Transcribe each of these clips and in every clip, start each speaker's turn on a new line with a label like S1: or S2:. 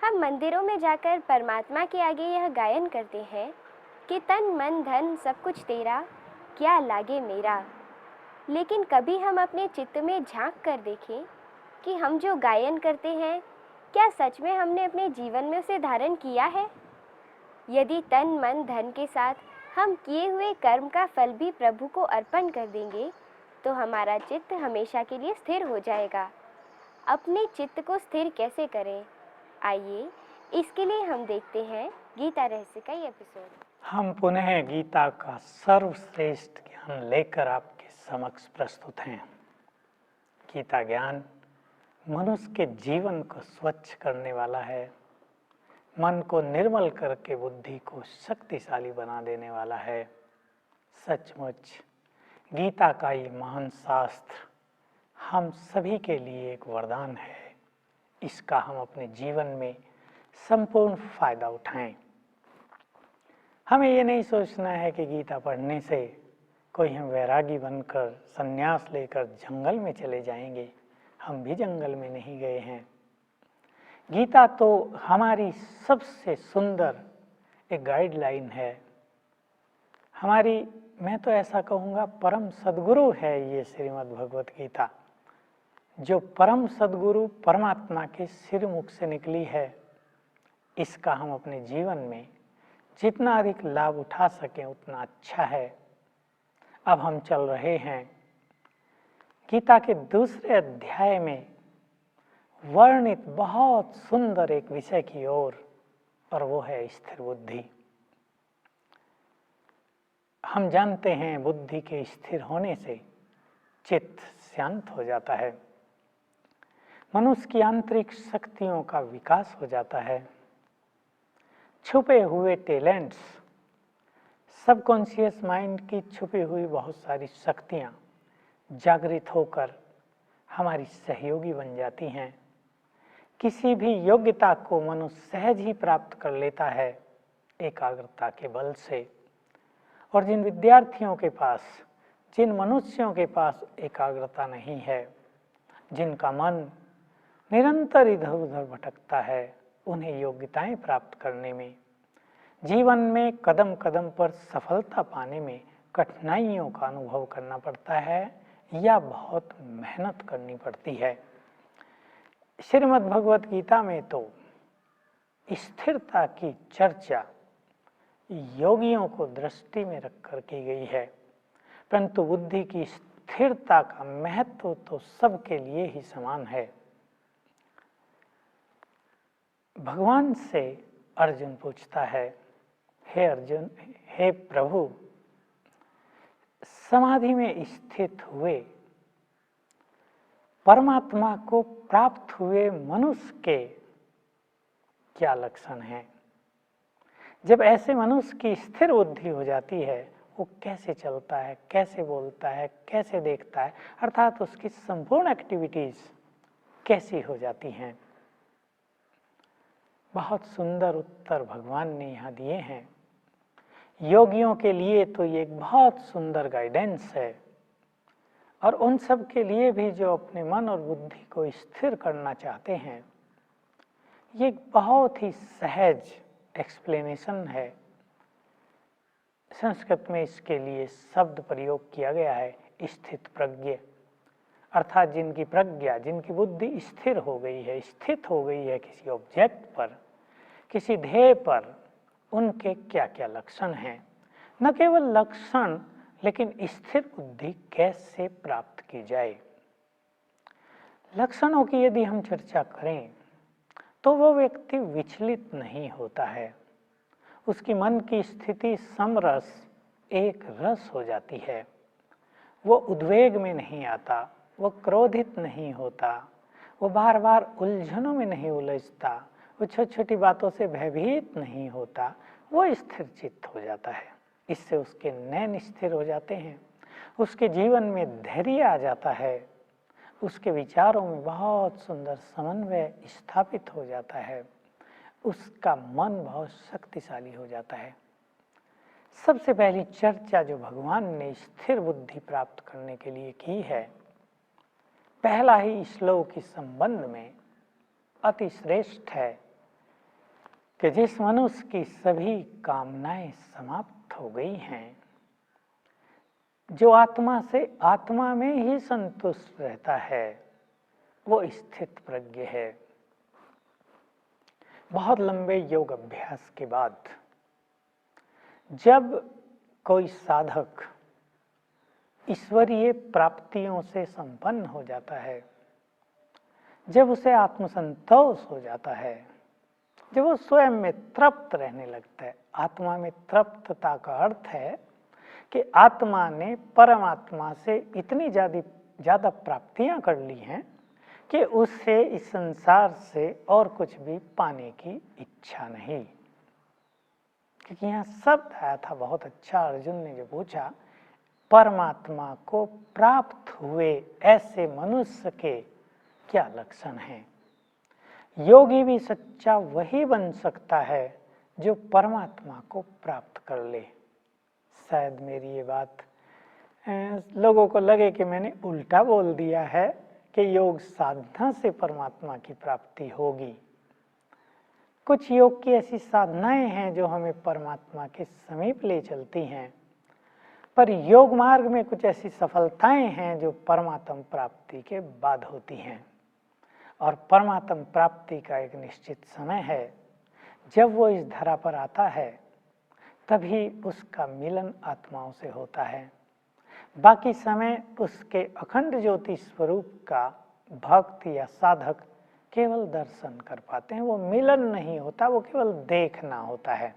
S1: हम मंदिरों में जाकर परमात्मा के आगे यह गायन करते हैं कि तन मन धन सब कुछ तेरा, क्या लागे मेरा। लेकिन कभी हम अपने चित्त में झांक कर देखें कि हम जो गायन करते हैं, क्या सच में हमने अपने जीवन में उसे धारण किया है। यदि तन मन धन के साथ हम किए हुए कर्म का फल भी प्रभु को अर्पण कर देंगे, तो हमारा चित्त हमेशा के लिए स्थिर हो जाएगा। अपने चित्त को स्थिर कैसे करें, आइए इसके लिए हम देखते हैं गीता रहस्य का ये एपिसोड।
S2: हम पुनः गीता का सर्वश्रेष्ठ ज्ञान लेकर आपके समक्ष प्रस्तुत हैं। गीता ज्ञान मनुष्य के जीवन को स्वच्छ करने वाला है, मन को निर्मल करके बुद्धि को शक्तिशाली बना देने वाला है। सचमुच गीता का ये महान शास्त्र हम सभी के लिए एक वरदान है। इसका हम अपने जीवन में संपूर्ण फायदा उठाएं। हमें ये नहीं सोचना है कि गीता पढ़ने से कोई हम वैरागी बनकर संन्यास लेकर जंगल में चले जाएंगे। हम भी जंगल में नहीं गए हैं। गीता तो हमारी सबसे सुंदर एक गाइडलाइन है, हमारी, मैं तो ऐसा कहूँगा, परम सद्गुरु है ये श्रीमद् भगवत गीता, जो परम सद्गुरु परमात्मा के सिर मुख से निकली है। इसका हम अपने जीवन में जितना अधिक लाभ उठा सकें उतना अच्छा है। अब हम चल रहे हैं गीता के दूसरे अध्याय में वर्णित बहुत सुंदर एक विषय की ओर, और वो है स्थिर बुद्धि। हम जानते हैं बुद्धि के स्थिर होने से चित्त शांत हो जाता है, मनुष्य की आंतरिक शक्तियों का विकास हो जाता है, छुपे हुए टैलेंट्स, सबकॉन्शियस माइंड की छुपी हुई बहुत सारी शक्तियाँ जागृत होकर हमारी सहयोगी बन जाती हैं। किसी भी योग्यता को मनुष्य सहज ही प्राप्त कर लेता है एकाग्रता के बल से। और जिन विद्यार्थियों के पास, जिन मनुष्यों के पास एकाग्रता नहीं है, जिनका मन निरंतर इधर उधर भटकता है, उन्हें योग्यताएं प्राप्त करने में, जीवन में कदम कदम पर सफलता पाने में कठिनाइयों का अनुभव करना पड़ता है या बहुत मेहनत करनी पड़ती है। श्रीमद् भगवत गीता में तो स्थिरता की चर्चा योगियों को दृष्टि में रखकर की गई है, परंतु बुद्धि की स्थिरता का महत्व तो सबके लिए ही समान है। भगवान से अर्जुन पूछता है, हे अर्जुन, हे प्रभु, समाधि में स्थित हुए परमात्मा को प्राप्त हुए मनुष्य के क्या लक्षण हैं? जब ऐसे मनुष्य की स्थिर बुद्धि हो जाती है, वो कैसे चलता है, कैसे बोलता है, कैसे देखता है, अर्थात उसकी संपूर्ण एक्टिविटीज कैसी हो जाती हैं। बहुत सुंदर उत्तर भगवान ने यहाँ दिए हैं। योगियों के लिए तो ये एक बहुत सुंदर गाइडेंस है, और उन सब के लिए भी जो अपने मन और बुद्धि को स्थिर करना चाहते हैं, ये एक बहुत ही सहज एक्सप्लेनेशन है। संस्कृत में इसके लिए शब्द प्रयोग किया गया है स्थित प्रज्ञ, अर्थात जिनकी प्रज्ञा, जिनकी बुद्धि स्थिर हो गई है, स्थित हो गई है किसी ऑब्जेक्ट पर, किसी ध्येय पर, उनके क्या क्या लक्षण हैं। न केवल लक्षण, लेकिन स्थिर बुद्धि कैसे प्राप्त की जाए। लक्षणों की यदि हम चर्चा करें तो वो व्यक्ति विचलित नहीं होता है, उसकी मन की स्थिति समरस एक रस हो जाती है। वो उद्वेग में नहीं आता, वो क्रोधित नहीं होता, वो बार बार उलझनों में नहीं उलझता, वो छोटी छोटी बातों से भयभीत नहीं होता, वो स्थिर चित्त हो जाता है। इससे उसके नैन स्थिर हो जाते हैं, उसके जीवन में धैर्य आ जाता है, उसके विचारों में बहुत सुंदर समन्वय स्थापित हो जाता है, उसका मन बहुत शक्तिशाली हो जाता है। सबसे पहली चर्चा जो भगवान ने स्थिर बुद्धि प्राप्त करने के लिए की है, पहला ही श्लोक इस संबंध में अति श्रेष्ठ है। कि जिस मनुष्य की सभी कामनाएं समाप्त हो गई हैं, जो आत्मा से आत्मा में ही संतुष्ट रहता है, वो स्थित प्रज्ञ है। बहुत लंबे योग अभ्यास के बाद जब कोई साधक ईश्वरीय प्राप्तियों से संपन्न हो जाता है, जब उसे आत्मसंतोष हो जाता है, जब वो स्वयं में तृप्त रहने लगता है। आत्मा में तृप्तता का अर्थ है कि आत्मा ने परमात्मा से इतनी ज़्यादा प्राप्तियां कर ली हैं कि उससे इस संसार से और कुछ भी पाने की इच्छा नहीं। क्योंकि यहाँ शब्द आया था बहुत अच्छा, अर्जुन ने जो पूछा, परमात्मा को प्राप्त हुए ऐसे मनुष्य के क्या लक्षण हैं। योगी भी सच्चा वही बन सकता है जो परमात्मा को प्राप्त कर ले। शायद मेरी ये बात लोगों को लगे कि मैंने उल्टा बोल दिया है कि योग साधना से परमात्मा की प्राप्ति होगी। कुछ योग की ऐसी साधनाएं हैं जो हमें परमात्मा के समीप ले चलती हैं, पर योग मार्ग में कुछ ऐसी सफलताएं हैं जो परमात्म प्राप्ति के बाद होती हैं। और परमात्म प्राप्ति का एक निश्चित समय है, जब वो इस धरा पर आता है तभी उसका मिलन आत्माओं से होता है। बाकी समय उसके अखंड ज्योति स्वरूप का भक्त या साधक केवल दर्शन कर पाते हैं। वो मिलन नहीं होता, वो केवल देखना होता है।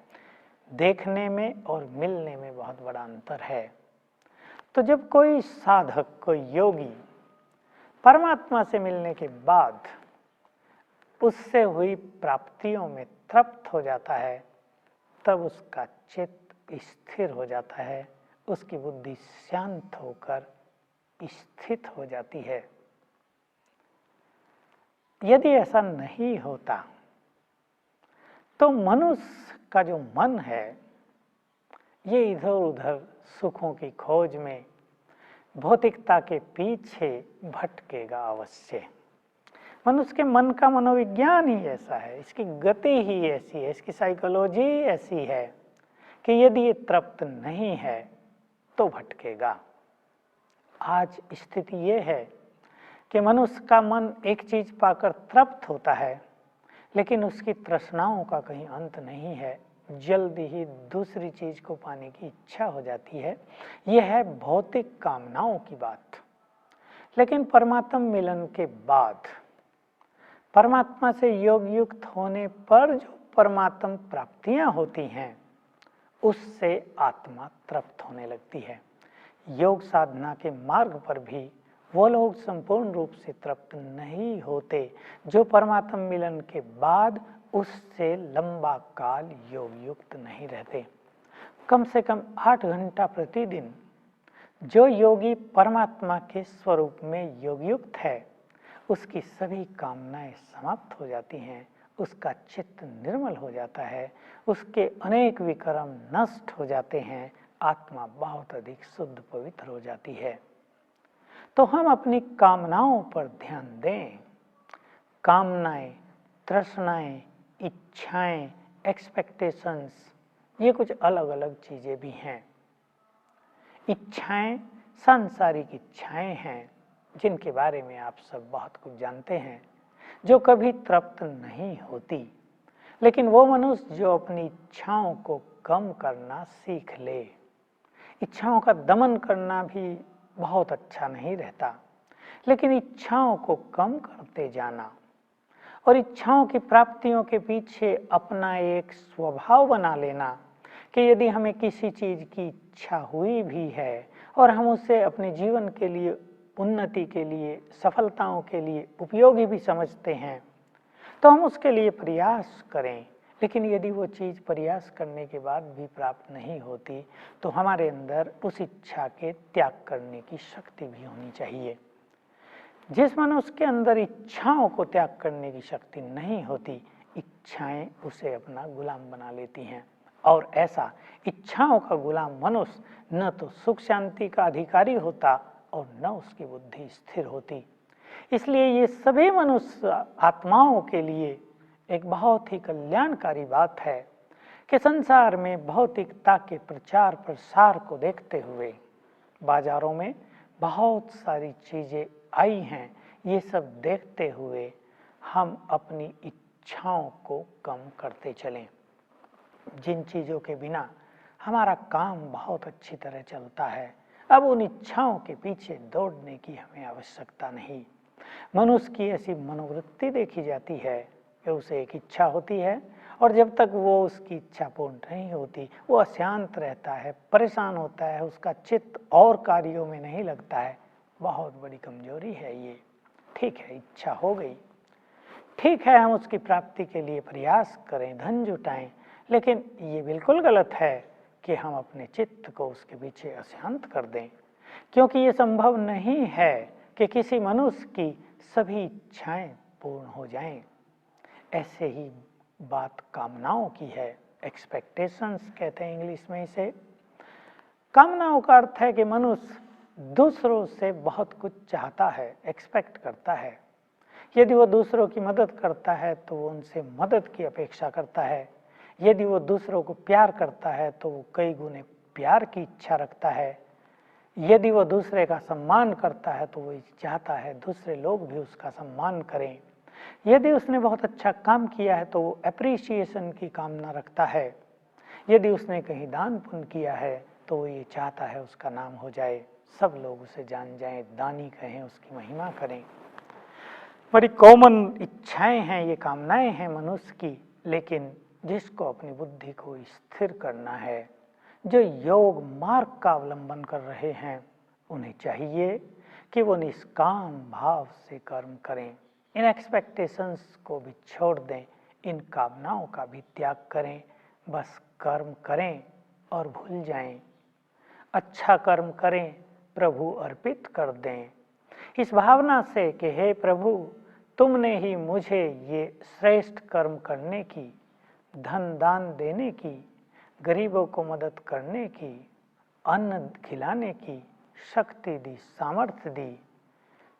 S2: देखने में और मिलने में बहुत बड़ा अंतर है। तो जब कोई साधक, कोई योगी परमात्मा से मिलने के बाद उससे हुई प्राप्तियों में तृप्त हो जाता है, तब उसका चित्त स्थिर हो जाता है, उसकी बुद्धि शांत होकर स्थित हो जाती है। यदि ऐसा नहीं होता तो मनुष्य का जो मन है ये इधर उधर सुखों की खोज में, भौतिकता के पीछे भटकेगा अवश्य। मनुष्य के मन का मनोविज्ञान ही ऐसा है, इसकी गति ही ऐसी है, इसकी साइकोलॉजी ऐसी है कि यदि ये तृप्त नहीं है तो भटकेगा। आज स्थिति ये है कि मनुष्य का मन एक चीज पाकर तृप्त होता है, लेकिन उसकी तृष्णाओं का कहीं अंत नहीं है। जल्दी ही दूसरी चीज को पाने की इच्छा हो जाती है। यह है भौतिक कामनाओं की बात। लेकिन परमात्म मिलन के बाद, परमात्मा से योग युक्त होने पर जो परमात्म प्राप्तियां होती हैं, उससे आत्मा तृप्त होने लगती है। योग साधना के मार्ग पर भी वो लोग संपूर्ण रूप से तृप्त नहीं होते जो परमात्म मिलन के बाद उससे लंबा काल योग युक्त नहीं रहते। कम से कम 8 घंटा प्रतिदिन जो योगी परमात्मा के स्वरूप में योग युक्त है, उसकी सभी कामनाएं समाप्त हो जाती हैं, उसका चित्त निर्मल हो जाता है, उसके अनेक विकर्म नष्ट हो जाते हैं, आत्मा बहुत अधिक शुद्ध पवित्र हो जाती है। तो हम अपनी कामनाओं पर ध्यान दें। कामनाएं, तृष्णाएं, इच्छाएं, एक्सपेक्टेशंस, ये कुछ अलग अलग चीजें भी हैं। इच्छाएं सांसारिक इच्छाएं हैं जिनके बारे में आप सब बहुत कुछ जानते हैं, जो कभी तृप्त नहीं होती। लेकिन वो मनुष्य जो अपनी इच्छाओं को कम करना सीख ले, इच्छाओं का दमन करना भी बहुत अच्छा नहीं रहता, लेकिन इच्छाओं को कम करते जाना और इच्छाओं की प्राप्तियों के पीछे अपना एक स्वभाव बना लेना कि यदि हमें किसी चीज की इच्छा हुई भी है और हम उसे अपने जीवन के लिए, उन्नति के लिए, सफलताओं के लिए उपयोगी भी समझते हैं, तो हम उसके लिए प्रयास करें। लेकिन यदि वो चीज़ प्रयास करने के बाद भी प्राप्त नहीं होती, तो हमारे अंदर उस इच्छा के त्याग करने की शक्ति भी होनी चाहिए। जिस मनुष्य के अंदर इच्छाओं को त्याग करने की शक्ति नहीं होती, इच्छाएं उसे अपना गुलाम बना लेती हैं। और ऐसा इच्छाओं का गुलाम मनुष्य न तो सुख शांति का अधिकारी होता और न उसकी बुद्धि स्थिर होती। इसलिए ये सभी मनुष्य आत्माओं के लिए एक बहुत ही कल्याणकारी बात है कि संसार में भौतिकता के प्रचार प्रसार को देखते हुए बाजारों में बहुत सारी चीजें आई हैं। ये सब देखते हुए हम अपनी इच्छाओं को कम करते चलें। जिन चीज़ों के बिना हमारा काम बहुत अच्छी तरह चलता है, अब उन इच्छाओं के पीछे दौड़ने की हमें आवश्यकता नहीं। मनुष्य की ऐसी मनोवृत्ति देखी जाती है कि उसे एक इच्छा होती है और जब तक वो उसकी इच्छा पूर्ण नहीं होती वो अशांत रहता है, परेशान होता है, उसका चित्त और कार्यों में नहीं लगता है। बहुत बड़ी कमजोरी है ये। ठीक है, इच्छा हो गई, ठीक है, हम उसकी प्राप्ति के लिए प्रयास करें, धन जुटाएं, लेकिन ये बिल्कुल गलत है कि हम अपने चित्त को उसके पीछे अशांत कर दें, क्योंकि ये संभव नहीं है कि किसी मनुष्य की सभी इच्छाएं पूर्ण हो जाएं। ऐसे ही बात कामनाओं की है, एक्सपेक्टेशंस कहते हैं इंग्लिश में इसे। कामनाओं का अर्थ है कि मनुष्य दूसरों से बहुत कुछ चाहता है, एक्सपेक्ट करता है। यदि वो दूसरों की मदद करता है तो वो उनसे मदद की अपेक्षा करता है। यदि वो दूसरों को प्यार करता है तो वो कई गुने प्यार की इच्छा रखता है। यदि वो दूसरे का सम्मान करता है तो वो चाहता है दूसरे लोग भी उसका सम्मान करें। यदि उसने बहुत अच्छा काम किया है तो वो एप्रिसिएशन की कामना रखता है। यदि उसने कहीं दान पुण्य किया है तो वो ये चाहता है उसका नाम हो जाए, सब लोग उसे जान जाएं, दानी कहें, उसकी महिमा करें। बड़ी कॉमन इच्छाएं हैं, ये कामनाएं हैं मनुष्य की। लेकिन जिसको अपनी बुद्धि को स्थिर करना है, जो योग मार्ग का अवलंबन कर रहे हैं, उन्हें चाहिए कि वो निष्काम भाव से कर्म करें। इन एक्सपेक्टेशंस को भी छोड़ दें, इन कामनाओं का भी त्याग करें, बस कर्म करें और भूल जाएं। अच्छा कर्म करें, प्रभु अर्पित कर दें, इस भावना से कि हे प्रभु, तुमने ही मुझे ये श्रेष्ठ कर्म करने की, धन दान देने की, गरीबों को मदद करने की, अन्न खिलाने की शक्ति दी, सामर्थ्य दी।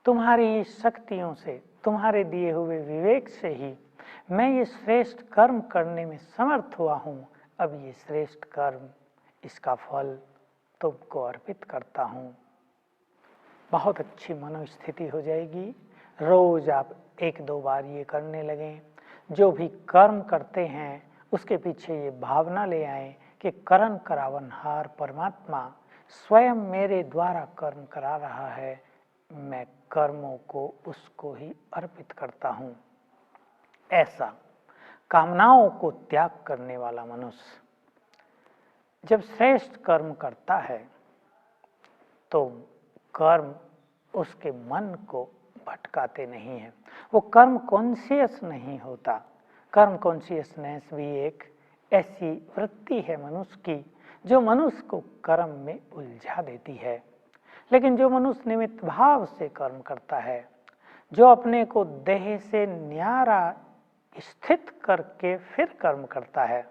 S2: तुम्हारी शक्तियों से, तुम्हारे दिए हुए विवेक से ही मैं ये श्रेष्ठ कर्म करने में समर्थ हुआ हूँ। अब ये श्रेष्ठ कर्म, इसका फल तुमको अर्पित करता हूँ। बहुत अच्छी मनोस्थिति हो जाएगी। रोज आप 1-2 बार ये करने लगें। जो भी कर्म करते हैं उसके पीछे ये भावना ले आएं कि करण करावनहार परमात्मा स्वयं मेरे द्वारा कर्म करा रहा है, मैं कर्मों को उसको ही अर्पित करता हूँ। ऐसा कामनाओं को त्याग करने वाला मनुष्य जब श्रेष्ठ कर्म करता है तो कर्म उसके मन को भटकाते नहीं है, वो कर्म कॉन्शियस नहीं होता। कर्म कॉन्शियसनेस भी एक ऐसी वृत्ति है मनुष्य की जो मनुष्य को कर्म में उलझा देती है। लेकिन जो मनुष्य निमित्त भाव से कर्म करता है, जो अपने को देह से न्यारा स्थित करके फिर कर्म करता है,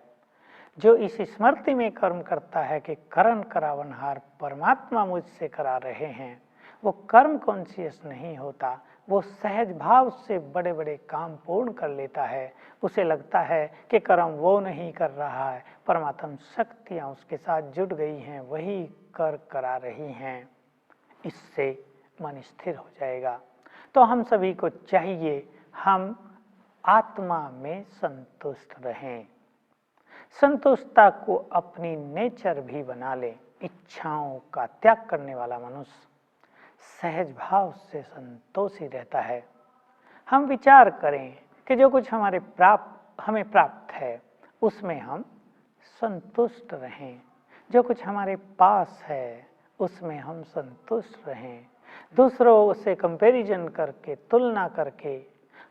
S2: जो इस स्मृति में कर्म करता है कि करण करावनहार परमात्मा मुझसे करा रहे हैं, वो कर्म कॉन्शियस नहीं होता। वो सहज भाव से बड़े बड़े काम पूर्ण कर लेता है। उसे लगता है कि कर्म वो नहीं कर रहा है, परमात्मा शक्तियाँ उसके साथ जुड़ गई हैं, वही कर करा रही हैं। इससे मन स्थिर हो जाएगा। तो हम सभी को चाहिए हम आत्मा में संतुष्ट रहें, संतुष्टता को अपनी नेचर भी बना ले। इच्छाओं का त्याग करने वाला मनुष्य सहज भाव से संतोषी रहता है। हम विचार करें कि जो कुछ हमें प्राप्त है उसमें हम संतुष्ट रहें, जो कुछ हमारे पास है उसमें हम संतुष्ट रहें। दूसरों से कंपैरिजन करके, तुलना करके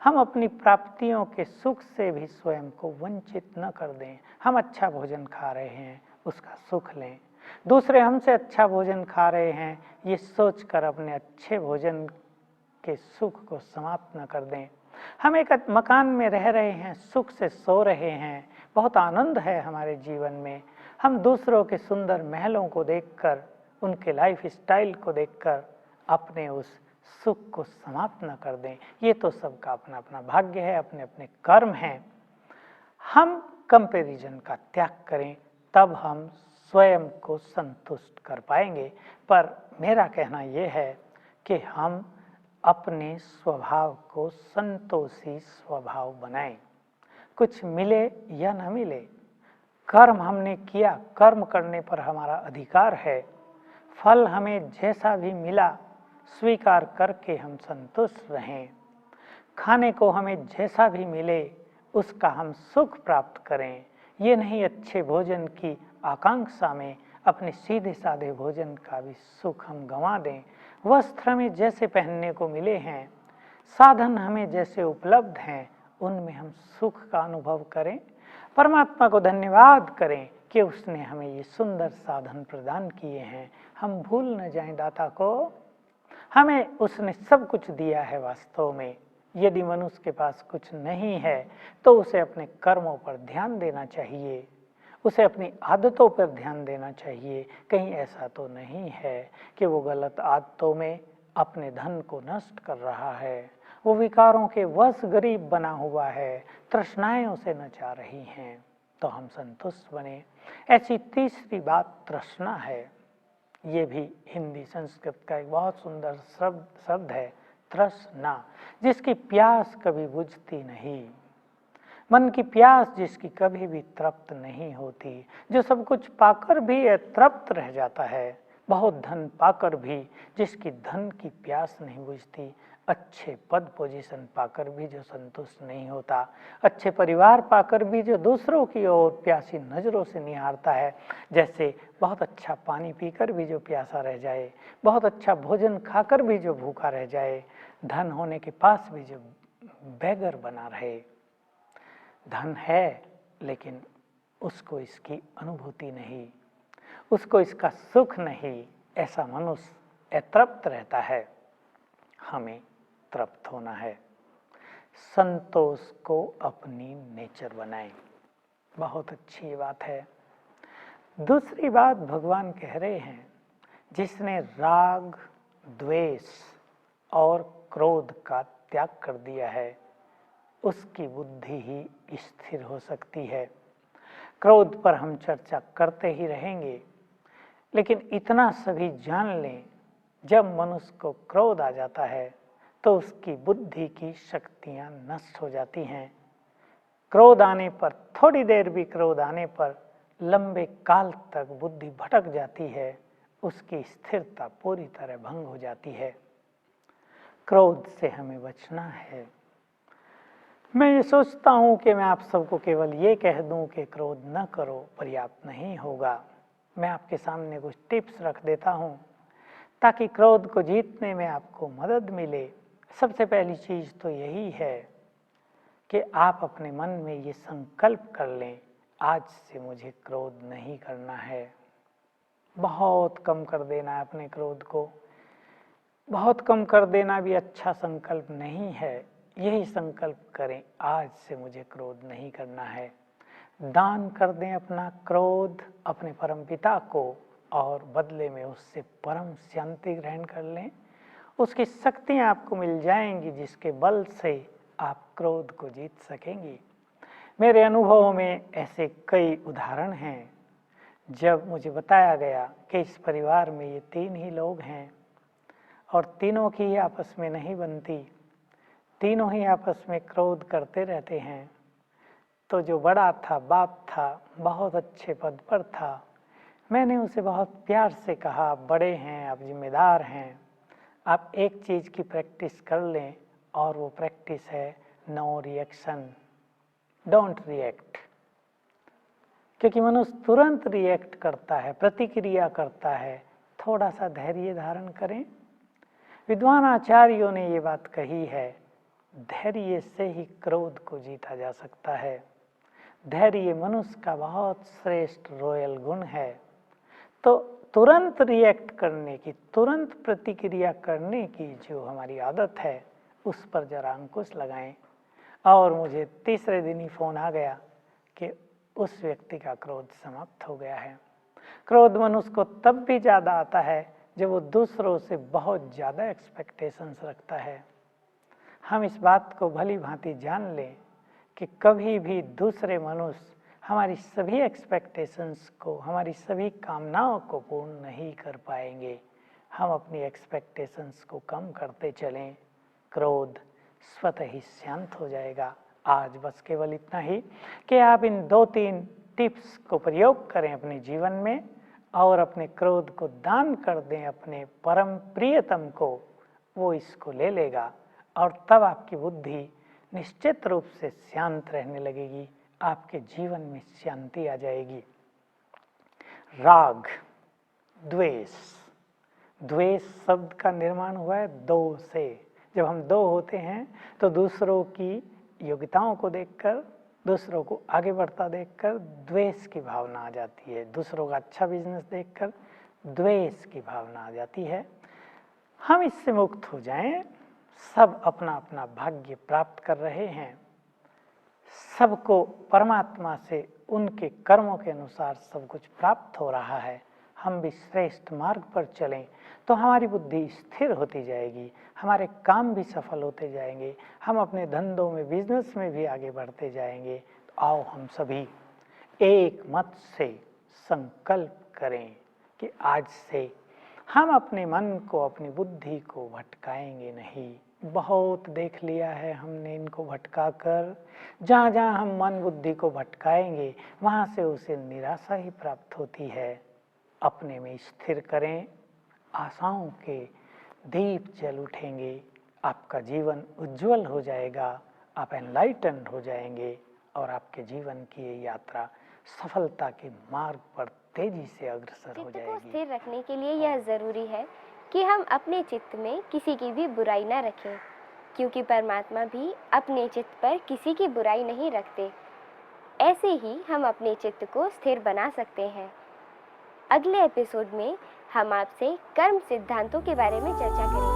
S2: हम अपनी प्राप्तियों के सुख से भी स्वयं को वंचित न कर दें। हम अच्छा भोजन खा रहे हैं, उसका सुख लें। दूसरे हमसे अच्छा भोजन खा रहे हैं, ये सोचकर अपने अच्छे भोजन के सुख को समाप्त न कर दें। हम एक मकान में रह रहे हैं, सुख से सो रहे हैं, बहुत आनंद है हमारे जीवन में। हम दूसरों के सुंदर महलों को देखकर, उनके लाइफ स्टाइल को देखकर अपने उस सुख को समाप्त न कर दें। ये तो सबका अपना अपना भाग्य है, अपने अपने कर्म हैं। हम कंपैरिजन का त्याग करें, तब हम स्वयं को संतुष्ट कर पाएंगे। पर मेरा कहना यह है कि हम अपने स्वभाव को संतोषी स्वभाव बनाएं। कुछ मिले या न मिले, कर्म हमने किया, कर्म करने पर हमारा अधिकार है। फल हमें जैसा भी मिला स्वीकार करके हम संतुष्ट रहें। खाने को हमें जैसा भी मिले उसका हम सुख प्राप्त करें। ये नहीं अच्छे भोजन की आकांक्षा में अपने सीधे साधे भोजन का भी सुख हम गंवा दें। वस्त्र हमें जैसे पहनने को मिले हैं, साधन हमें जैसे उपलब्ध हैं, उनमें हम सुख का अनुभव करें। परमात्मा को धन्यवाद करें कि उसने हमें ये सुंदर साधन प्रदान किए हैं। हम भूल न जाएं दाता को, हमें उसने सब कुछ दिया है। वास्तव में यदि मनुष्य के पास कुछ नहीं है तो उसे अपने कर्मों पर ध्यान देना चाहिए, उसे अपनी आदतों पर ध्यान देना चाहिए। कहीं ऐसा तो नहीं है कि वो गलत आदतों में अपने धन को नष्ट कर रहा है, वो विकारों के वश गरीब बना हुआ है, तृष्णाएं उसे नचा रही हैं। तो हम संतुष्ट बने। ऐसी तीसरी बात तृष्णा है। ये भी हिंदी संस्कृत का एक बहुत सुंदर शब्द है, तृष्णा, जिसकी प्यास कभी बुझती नहीं। मन की प्यास जिसकी कभी भी तृप्त नहीं होती, जो सब कुछ पाकर भी अतृप्त रह जाता है। बहुत धन पाकर भी जिसकी धन की प्यास नहीं बुझती, अच्छे पद पोजीशन पाकर भी जो संतुष्ट नहीं होता, अच्छे परिवार पाकर भी जो दूसरों की ओर प्यासी नज़रों से निहारता है। जैसे बहुत अच्छा पानी पीकर भी जो प्यासा रह जाए, बहुत अच्छा भोजन खाकर भी जो भूखा रह जाए, धन होने के पास भी जो बेगर बना रहे। धन है लेकिन उसको इसकी अनुभूति नहीं, उसको इसका सुख नहीं, ऐसा मनुष्य अतृप्त रहता है। हमें तृप्त होना है। संतोष को अपनी नेचर बनाएं। बहुत अच्छी बात है। दूसरी बात भगवान कह रहे हैं, जिसने राग, द्वेष और क्रोध का त्याग कर दिया है उसकी बुद्धि ही स्थिर हो सकती है। क्रोध पर हम चर्चा करते ही रहेंगे, लेकिन इतना सभी जान लें, जब मनुष्य को क्रोध आ जाता है तो उसकी बुद्धि की शक्तियां नष्ट हो जाती हैं। क्रोध आने पर, थोड़ी देर भी क्रोध आने पर लंबे काल तक बुद्धि भटक जाती है, उसकी स्थिरता पूरी तरह भंग हो जाती है। क्रोध से हमें बचना है। मैं ये सोचता हूँ कि मैं आप सबको केवल ये कह दूँ कि क्रोध न करो, पर्याप्त नहीं होगा। मैं आपके सामने कुछ टिप्स रख देता हूँ ताकि क्रोध को जीतने में आपको मदद मिले। सबसे पहली चीज़ तो यही है कि आप अपने मन में ये संकल्प कर लें, आज से मुझे क्रोध नहीं करना है। बहुत कम कर देना है अपने क्रोध को। बहुत कम कर देना भी अच्छा संकल्प नहीं है। यही संकल्प करें, आज से मुझे क्रोध नहीं करना है। दान कर दें अपना क्रोध अपने परमपिता को और बदले में उससे परम शांति ग्रहण कर लें। उसकी शक्तियाँ आपको मिल जाएंगी जिसके बल से आप क्रोध को जीत सकेंगी। मेरे अनुभव में ऐसे कई उदाहरण हैं जब मुझे बताया गया कि इस परिवार में ये 3 ही लोग हैं और तीनों की ही आपस में नहीं बनती, तीनों ही आपस में क्रोध करते रहते हैं। तो जो बड़ा था, बाप था, बहुत अच्छे पद पर था। मैंने उसे बहुत प्यार से कहा, बड़े हैं, आप जिम्मेदार हैं, आप एक चीज़ की प्रैक्टिस कर लें और वो प्रैक्टिस है नो रिएक्शन, डोंट रिएक्ट। क्योंकि मनुष्य तुरंत रिएक्ट करता है, प्रतिक्रिया करता है। थोड़ा सा धैर्य धारण करें। विद्वान आचार्यों ने ये बात कही है, धैर्य से ही क्रोध को जीता जा सकता है। धैर्य मनुष्य का बहुत श्रेष्ठ रॉयल गुण है। तो तुरंत रिएक्ट करने की, तुरंत प्रतिक्रिया करने की जो हमारी आदत है, उस पर जरा अंकुश लगाएं। और मुझे तीसरे दिन ही फ़ोन आ गया कि उस व्यक्ति का क्रोध समाप्त हो गया है। क्रोध मनुष्य को तब भी ज़्यादा आता है जब वो दूसरों से बहुत ज़्यादा एक्सपेक्टेशंस रखता है। हम इस बात को भली भांति जान लें कि कभी भी दूसरे मनुष्य हमारी सभी एक्सपेक्टेशंस को, हमारी सभी कामनाओं को पूर्ण नहीं कर पाएंगे। हम अपनी एक्सपेक्टेशंस को कम करते चलें, क्रोध स्वतः ही शांत हो जाएगा। आज बस केवल इतना ही कि आप इन 2-3 टिप्स को प्रयोग करें अपने जीवन में और अपने क्रोध को दान कर दें अपने परम प्रियतम को, वो इसको ले लेगा और तब आपकी बुद्धि निश्चित रूप से शांत रहने लगेगी, आपके जीवन में शांति आ जाएगी। राग, द्वेष। द्वेष शब्द का निर्माण हुआ है दो से। जब हम दो होते हैं तो दूसरों की योग्यताओं को देखकर, दूसरों को आगे बढ़ता देखकर द्वेष की भावना आ जाती है। दूसरों का अच्छा बिजनेस देखकर द्वेष की भावना आ जाती है। हम इससे मुक्त हो जाएं। सब अपना अपना भाग्य प्राप्त कर रहे हैं, सबको परमात्मा से उनके कर्मों के अनुसार सब कुछ प्राप्त हो रहा है। हम भी श्रेष्ठ मार्ग पर चलें तो हमारी बुद्धि स्थिर होती जाएगी, हमारे काम भी सफल होते जाएंगे, हम अपने धंधों में, बिजनेस में भी आगे बढ़ते जाएंगे। तो आओ हम सभी एक मत से संकल्प करें कि आज से हम अपने मन को, अपनी बुद्धि को भटकाएंगे नहीं। बहुत देख लिया है हमने इनको भटका कर। जहाँ जहाँ हम मन बुद्धि को भटकाएंगे वहाँ से उसे निराशा ही प्राप्त होती है। अपने में स्थिर करें, आशाओं के दीप जल उठेंगे, आपका जीवन उज्जवल हो जाएगा, आप एनलाइटन्ड हो जाएंगे और आपके जीवन की ये यात्रा सफलता के मार्ग पर तेजी से अग्रसर हो
S1: चित्त
S2: जाएगी।
S1: को स्थिर रखने के लिए यह ज़रूरी है कि हम अपने चित्त में किसी की भी बुराई न रखें, क्योंकि परमात्मा भी अपने चित्त पर किसी की बुराई नहीं रखते। ऐसे ही हम अपने चित्त को स्थिर बना सकते हैं। अगले एपिसोड में हम आपसे कर्म सिद्धांतों के बारे में चर्चा करेंगे।